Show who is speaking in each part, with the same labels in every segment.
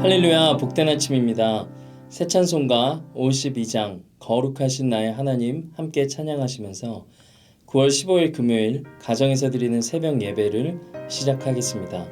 Speaker 1: 할렐루야, 복된 아침입니다. 새 찬송가 52장 거룩하신 나의 하나님 함께 찬양하시면서 9월 15일 금요일 가정에서 드리는 새벽 예배를 시작하겠습니다.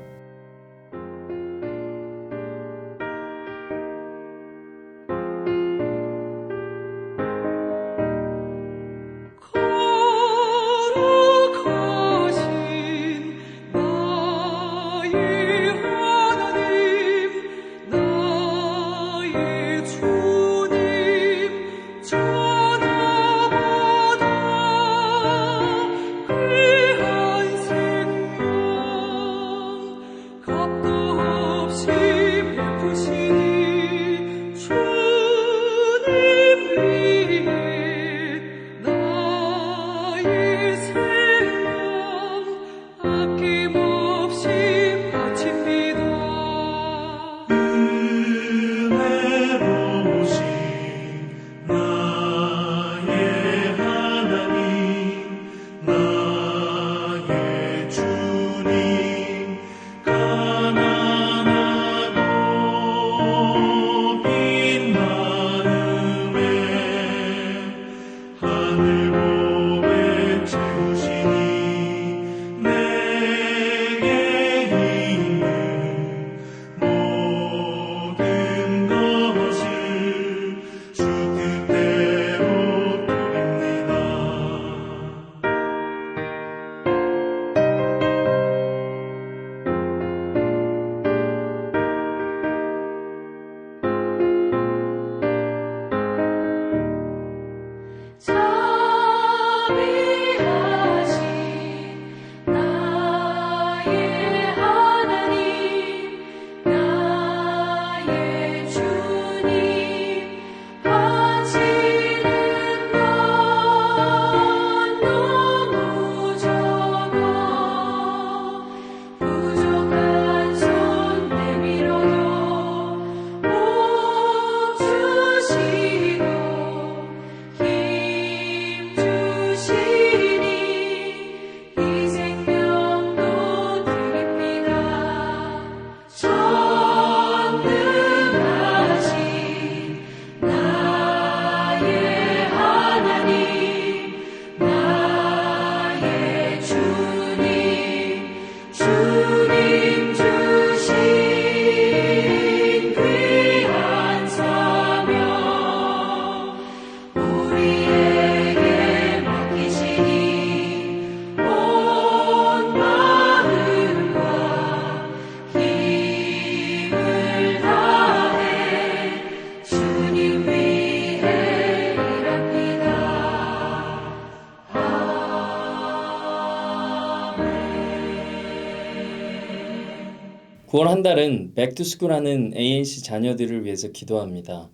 Speaker 1: 구월 한 달은 백투스쿨 하는 ANC 자녀들을 위해서 기도합니다.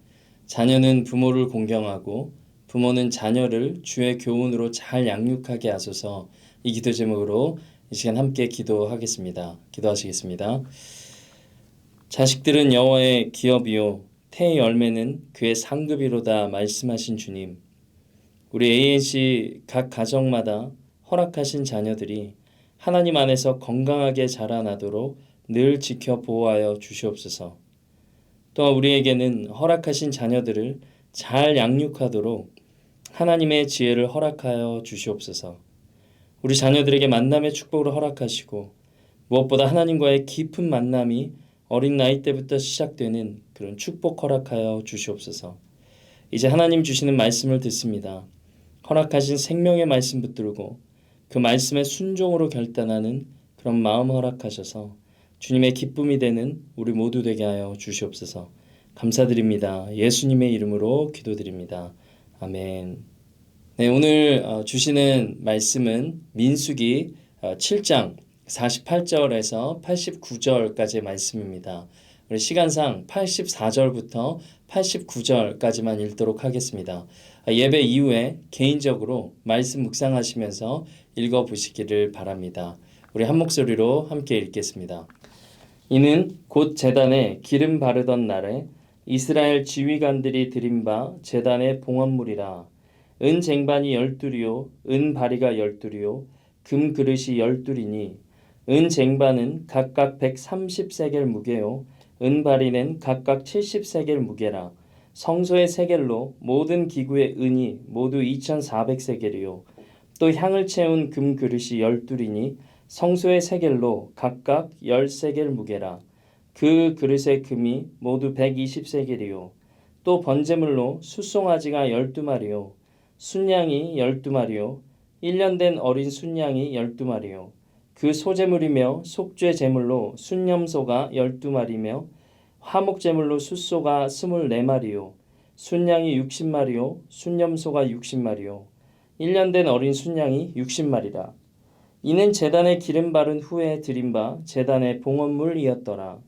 Speaker 1: 자녀는 부모를 공경하고 부모는 자녀를 주의 교훈으로 잘 양육하게 하소서. 이 기도 제목으로 이 시간 함께 기도하겠습니다. 기도하시겠습니다. 자식들은 여호와의 기업이요 태의 열매는 그의 상급이로다 말씀하신 주님. 우리 ANC 각 가정마다 허락하신 자녀들이 하나님 안에서 건강하게 자라나도록 늘 지켜 보호하여 주시옵소서. 또한 우리에게는 허락하신 자녀들을 잘 양육하도록 하나님의 지혜를 허락하여 주시옵소서. 우리 자녀들에게 만남의 축복을 허락하시고 무엇보다 하나님과의 깊은 만남이 어린 나이 때부터 시작되는 그런 축복 허락하여 주시옵소서. 이제 하나님 주시는 말씀을 듣습니다. 허락하신 생명의 말씀 붙들고 그 말씀의 순종으로 결단하는 그런 마음 허락하셔서 주님의 기쁨이 되는 우리 모두 되게 하여 주시옵소서. 감사드립니다. 예수님의 이름으로 기도드립니다. 아멘. 네, 오늘 주시는 말씀은 민수기 7장 48절에서 89절까지의 말씀입니다. 우리 시간상 84절부터 89절까지만 읽도록 하겠습니다. 예배 이후에 개인적으로 말씀 묵상하시면서 읽어보시기를 바랍니다. 우리 한 목소리로 함께 읽겠습니다. 이는 곧 제단에 기름 바르던 날에 이스라엘 지휘관들이 드린 바 제단의 봉헌물이라. 은 쟁반이 12요 은 바리가 12요 금 그릇이 12이니 은 쟁반은 각각 130세겔 무게요 은바리는 각각 70세겔 무게라. 성소의 세겔로 모든 기구의 은이 모두 2400세겔이요. 또 향을 채운 금 그릇이 12이니 성소의 세겔로 각각 10세겔 무게라. 그 그릇의 금이 모두 120세겔이요. 또 번제물로 숫송아지가 12마리요. 순양이 12마리요. 1년 된 어린 순양이 12마리요. 그 소제물이며 속죄 제물로 순염소가 12마리며 화목제물로 숫소가 24마리요. 순양이 60마리요. 순염소가 60마리요. 1년 된 어린 순양이 60마리라. 이는 제단에 기름 바른 후에 드린 바 제단의 봉헌물이었더라.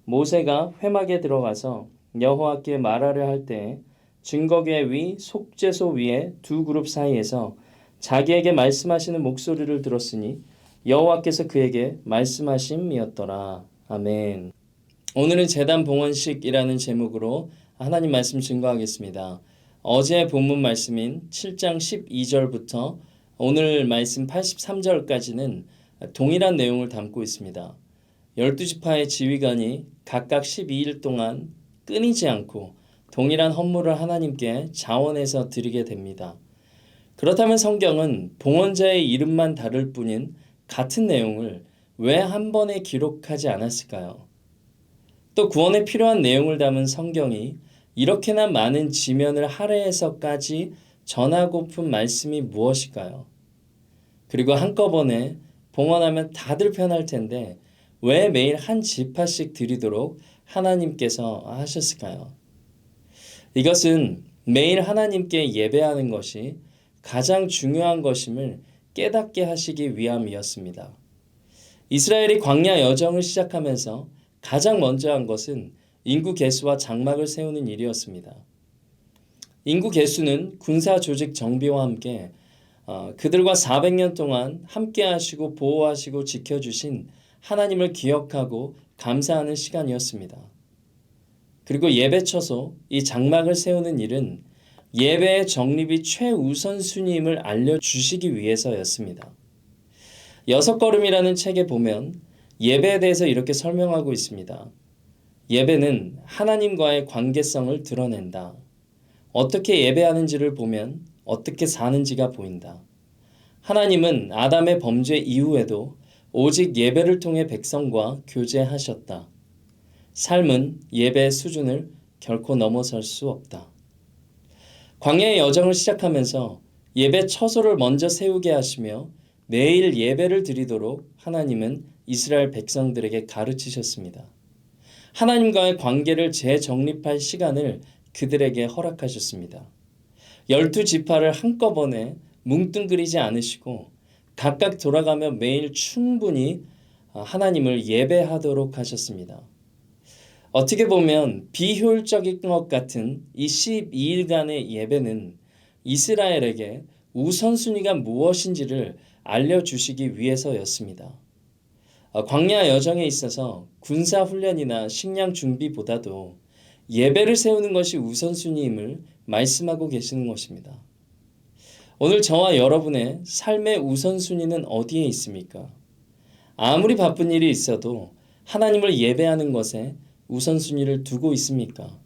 Speaker 1: 모세가 회막에 들어가서 여호와께 말하려 할 때에 증거궤 위 속죄소 위에 두 그룹 사이에서 자기에게 말씀하시는 목소리를 들었으니 여호와께서 그에게 말씀하심이었더라. 아멘. 오늘은 제단 봉헌식이라는 제목으로 하나님 말씀 증거하겠습니다. 어제 본문 말씀인 7장 12절부터 오늘 말씀 83절까지는 동일한 내용을 담고 있습니다. 12지파의 지휘관이 각각 12일 동안 끊이지 않고 동일한 헌물을 하나님께 자원해서 드리게 됩니다. 그렇다면 성경은 봉헌자의 이름만 다를 뿐인 같은 내용을 왜 한 번에 기록하지 않았을까요? 또 구원에 필요한 내용을 담은 성경이 이렇게나 많은 지면을 할애해서까지 전하고픈 말씀이 무엇일까요? 그리고 한꺼번에 봉헌하면 다들 편할 텐데 왜 매일 한 지파씩 드리도록 하나님께서 하셨을까요? 이것은 매일 하나님께 예배하는 것이 가장 중요한 것임을 깨닫게 하시기 위함이었습니다. 이스라엘이 광야 여정을 시작하면서 가장 먼저 한 것은 인구 개수와 장막을 세우는 일이었습니다. 인구 개수는 군사 조직 정비와 함께 그들과 400년 동안 함께 하시고 보호하시고 지켜주신 하나님을 기억하고 감사하는 시간이었습니다. 그리고 예배 처소, 이 장막을 세우는 일은 예배의 정립이 최우선순위임을 알려주시기 위해서였습니다. 여섯 걸음이라는 책에 보면 예배에 대해서 이렇게 설명하고 있습니다. 예배는 하나님과의 관계성을 드러낸다. 어떻게 예배하는지를 보면 어떻게 사는지가 보인다. 하나님은 아담의 범죄 이후에도 오직 예배를 통해 백성과 교제하셨다. 삶은 예배의 수준을 결코 넘어설 수 없다. 광야의 여정을 시작하면서 예배 처소를 먼저 세우게 하시며 매일 예배를 드리도록 하나님은 이스라엘 백성들에게 가르치셨습니다. 하나님과의 관계를 재정립할 시간을 그들에게 허락하셨습니다. 12지파를 한꺼번에 뭉뚱그리지 않으시고 각각 돌아가며 매일 충분히 하나님을 예배하도록 하셨습니다. 어떻게 보면 비효율적인 것 같은 이 12일간의 예배는 이스라엘에게 우선순위가 무엇인지를 알려주시기 위해서였습니다. 광야 여정에 있어서 군사훈련이나 식량 준비보다도 예배를 세우는 것이 우선순위임을 말씀하고 계시는 것입니다. 오늘 저와 여러분의 삶의 우선순위는 어디에 있습니까? 아무리 바쁜 일이 있어도 하나님을 예배하는 것에 우선순위를 두고 있습니까?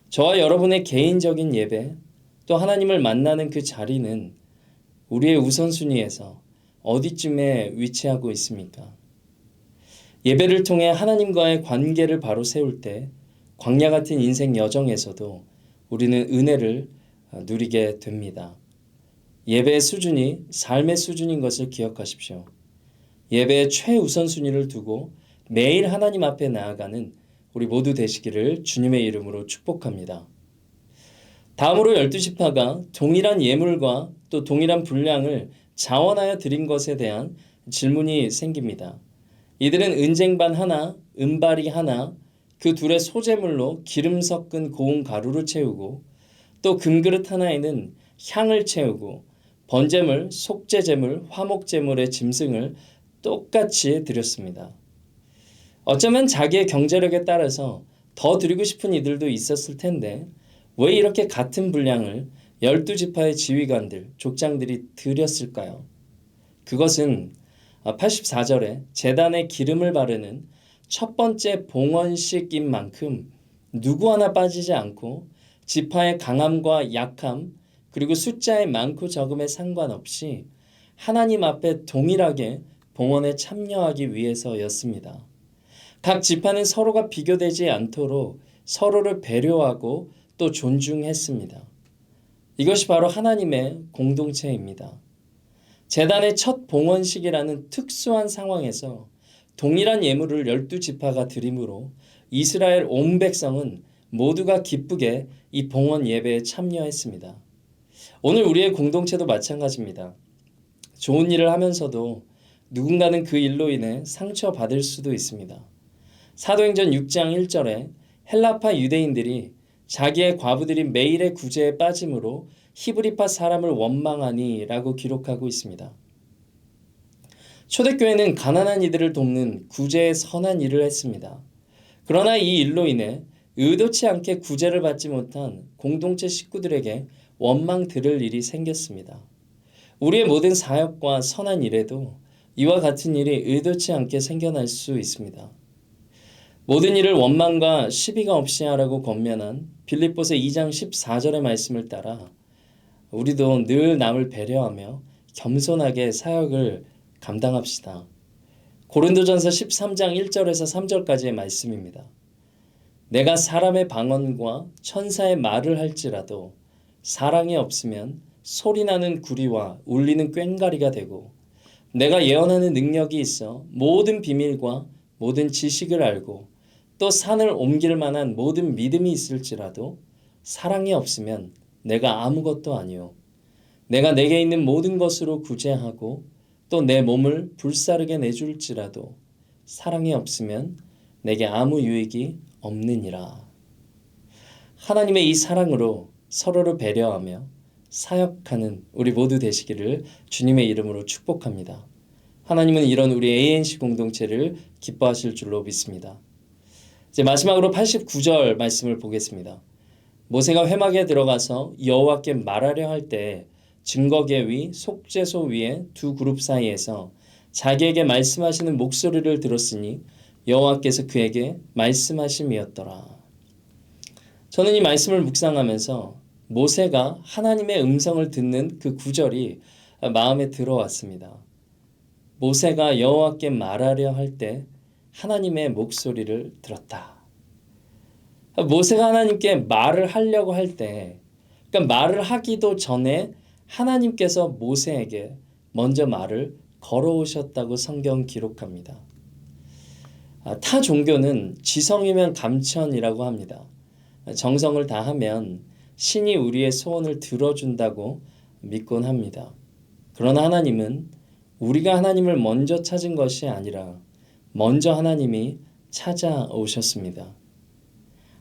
Speaker 1: 저와 여러분의 개인적인 예배, 또 하나님을 만나는 그 자리는 우리의 우선순위에서 어디쯤에 위치하고 있습니까? 예배를 통해 하나님과의 관계를 바로 세울 때 광야 같은 인생 여정에서도 우리는 은혜를 누리게 됩니다. 예배의 수준이 삶의 수준인 것을 기억하십시오. 예배의 최우선순위를 두고 매일 하나님 앞에 나아가는 우리 모두 되시기를 주님의 이름으로 축복합니다. 다음으로 12지파가 동일한 예물과 또 동일한 분량을 자원하여 드린 것에 대한 질문이 생깁니다. 이들은 은쟁반 하나, 은발이 하나, 그 둘의 소재물로 기름 섞은 고운 가루를 채우고 또 금그릇 하나에는 향을 채우고 번제물, 속죄제물, 화목제물의 짐승을 똑같이 드렸습니다. 어쩌면 자기의 경제력에 따라서 더 드리고 싶은 이들도 있었을 텐데 왜 이렇게 같은 분량을 12지파의 지휘관들, 족장들이 드렸을까요? 그것은 84절에 제단에 기름을 바르는 첫 번째 봉헌식인 만큼 누구 하나 빠지지 않고 지파의 강함과 약함 그리고 숫자의 많고 적음에 상관없이 하나님 앞에 동일하게 봉헌에 참여하기 위해서였습니다. 각 지파는 서로가 비교되지 않도록 서로를 배려하고 또 존중했습니다. 이것이 바로 하나님의 공동체입니다. 제단의 첫 봉헌식이라는 특수한 상황에서 동일한 예물을 12지파가 드림으로 이스라엘 온 백성은 모두가 기쁘게 이 봉헌 예배에 참여했습니다. 오늘 우리의 공동체도 마찬가지입니다. 좋은 일을 하면서도 누군가는 그 일로 인해 상처받을 수도 있습니다. 사도행전 6장 1절에 헬라파 유대인들이 자기의 과부들이 매일의 구제에 빠짐으로 히브리파 사람을 원망하니 라고 기록하고 있습니다. 초대교회는 가난한 이들을 돕는 구제의 선한 일을 했습니다. 그러나 이 일로 인해 의도치 않게 구제를 받지 못한 공동체 식구들에게 원망 들을 일이 생겼습니다. 우리의 모든 사역과 선한 일에도 이와 같은 일이 의도치 않게 생겨날 수 있습니다. 모든 일을 원망과 시비가 없이 하라고 권면한 빌립보서 2장 14절의 말씀을 따라 우리도 늘 남을 배려하며 겸손하게 사역을 감당합시다. 고린도전서 13장 1절에서 3절까지의 말씀입니다. 내가 사람의 방언과 천사의 말을 할지라도 사랑이 없으면 소리나는 구리와 울리는 꽹과리가 되고 내가 예언하는 능력이 있어 모든 비밀과 모든 지식을 알고 또 산을 옮길 만한 모든 믿음이 있을지라도 사랑이 없으면 내가 아무것도 아니요 내가 내게 있는 모든 것으로 구제하고 또 내 몸을 불사르게 내줄지라도 사랑이 없으면 내게 아무 유익이 없느니라. 하나님의 이 사랑으로 서로를 배려하며 사역하는 우리 모두 되시기를 주님의 이름으로 축복합니다. 하나님은 이런 우리 ANC 공동체를 기뻐하실 줄로 믿습니다. 이제 마지막으로 89절 말씀을 보겠습니다. 모세가 회막에 들어가서 여호와께 말하려 할 때 증거계 위 속죄소 위에 두 그룹 사이에서 자기에게 말씀하시는 목소리를 들었으니 여호와께서 그에게 말씀하심이었더라. 저는 이 말씀을 묵상하면서 모세가 하나님의 음성을 듣는 그 구절이 마음에 들어왔습니다. 모세가 여호와께 말하려 할 때 하나님의 목소리를 들었다. 모세가 하나님께 말을 하려고 할 때, 그러니까 말을 하기도 전에 하나님께서 모세에게 먼저 말을 걸어오셨다고 성경 기록합니다. 타 종교는 지성이면 감천이라고 합니다. 정성을 다하면 신이 우리의 소원을 들어준다고 믿곤 합니다. 그러나 하나님은 우리가 하나님을 먼저 찾은 것이 아니라 먼저 하나님이 찾아오셨습니다.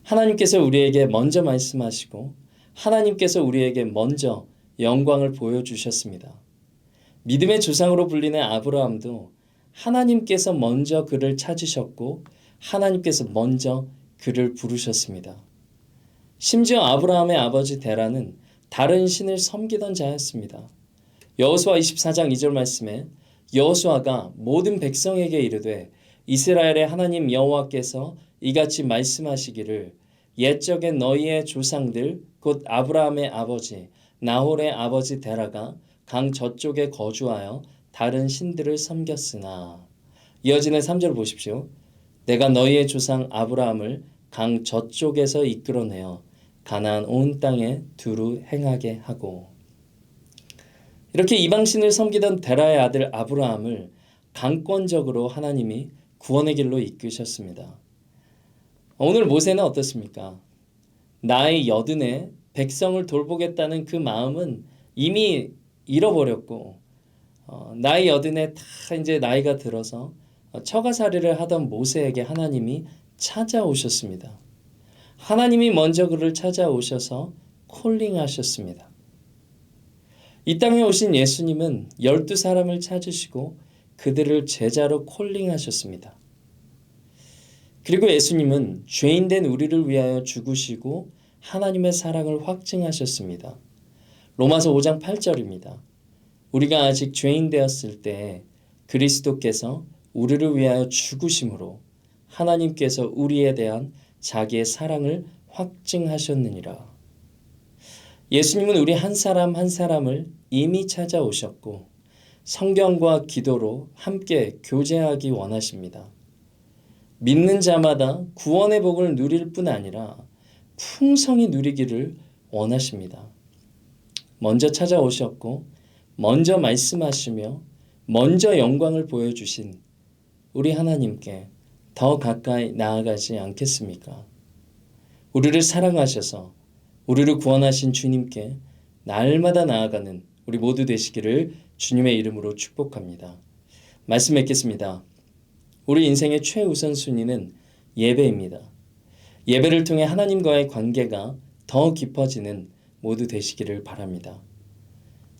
Speaker 1: 하나님께서 우리에게 먼저 말씀하시고 하나님께서 우리에게 먼저 영광을 보여주셨습니다. 믿음의 조상으로 불리는 아브라함도 하나님께서 먼저 그를 찾으셨고 하나님께서 먼저 그를 부르셨습니다. 심지어 아브라함의 아버지 데라는 다른 신을 섬기던 자였습니다. 여호수아 24장 2절 말씀에 여호수아가 모든 백성에게 이르되 이스라엘의 하나님 여호와께서 이같이 말씀하시기를 옛적에 너희의 조상들 곧 아브라함의 아버지 나홀의 아버지 데라가 강 저쪽에 거주하여 다른 신들을 섬겼으나 이어지는 3절 보십시오. 내가 너희의 조상 아브라함을 강 저쪽에서 이끌어내어 가나안 온 땅에 두루 행하게 하고 이렇게 이방신을 섬기던 데라의 아들 아브라함을 강권적으로 하나님이 구원의 길로 이끄셨습니다. 오늘 모세는 어떻습니까? 나의 여든에 백성을 돌보겠다는 그 마음은 이미 잃어버렸고 나의 여든에 다 이제 나이가 들어서 처가살이를 하던 모세에게 하나님이 찾아오셨습니다. 하나님이 먼저 그를 찾아오셔서 콜링하셨습니다. 이 땅에 오신 예수님은 12사람을 찾으시고 그들을 제자로 콜링하셨습니다. 그리고 예수님은 죄인된 우리를 위하여 죽으시고 하나님의 사랑을 확증하셨습니다. 로마서 5장 8절입니다. 우리가 아직 죄인 되었을 때 그리스도께서 우리를 위하여 죽으심으로 하나님께서 우리에 대한 자기의 사랑을 확증하셨느니라. 예수님은 우리 한 사람 한 사람을 이미 찾아오셨고 성경과 기도로 함께 교제하기 원하십니다. 믿는 자마다 구원의 복을 누릴 뿐 아니라 풍성히 누리기를 원하십니다. 먼저 찾아오셨고 먼저 말씀하시며 먼저 영광을 보여주신 우리 하나님께 더 가까이 나아가지 않겠습니까? 우리를 사랑하셔서 우리를 구원하신 주님께 날마다 나아가는 우리 모두 되시기를 주님의 이름으로 축복합니다. 말씀 맺겠습니다. 우리 인생의 최우선순위는 예배입니다. 예배를 통해 하나님과의 관계가 더 깊어지는 모두 되시기를 바랍니다.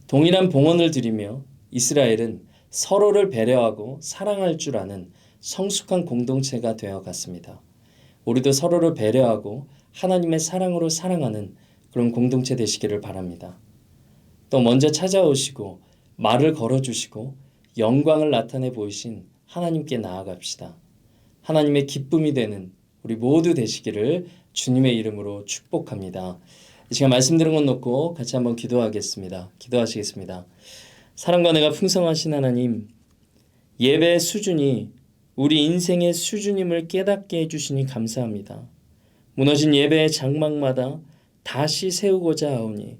Speaker 1: 동일한 봉헌을 드리며 이스라엘은 서로를 배려하고 사랑할 줄 아는 성숙한 공동체가 되어 갔습니다. 우리도 서로를 배려하고 하나님의 사랑으로 사랑하는 그런 공동체 되시기를 바랍니다. 또 먼저 찾아오시고 말을 걸어주시고 영광을 나타내 보이신 하나님께 나아갑시다. 하나님의 기쁨이 되는 우리 모두 되시기를 주님의 이름으로 축복합니다. 이 시간 말씀 들은 것 놓고 같이 한번 기도하겠습니다. 기도하시겠습니다. 사랑과 내가 풍성하신 하나님, 예배의 수준이 우리 인생의 수준임을 깨닫게 해주시니 감사합니다. 무너진 예배의 장막마다 다시 세우고자 하오니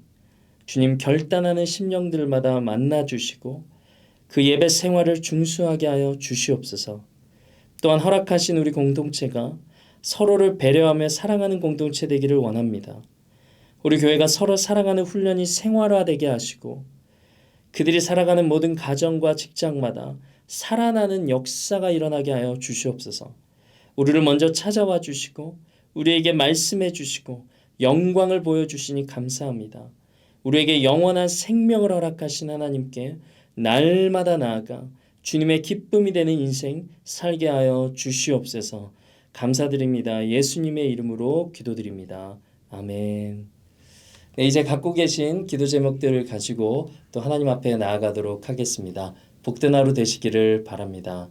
Speaker 1: 주님 결단하는 심령들마다 만나주시고 그 예배 생활을 중수하게 하여 주시옵소서. 또한 허락하신 우리 공동체가 서로를 배려하며 사랑하는 공동체 되기를 원합니다. 우리 교회가 서로 사랑하는 훈련이 생활화되게 하시고 그들이 살아가는 모든 가정과 직장마다 살아나는 역사가 일어나게 하여 주시옵소서. 우리를 먼저 찾아와 주시고 우리에게 말씀해 주시고 영광을 보여주시니 감사합니다. 우리에게 영원한 생명을 허락하신 하나님께 날마다 나아가 주님의 기쁨이 되는 인생 살게 하여 주시옵소서. 감사드립니다. 예수님의 이름으로 기도드립니다. 아멘. 네, 이제 갖고 계신 기도 제목들을 가지고 또 하나님 앞에 나아가도록 하겠습니다. 복된 하루 되시기를 바랍니다.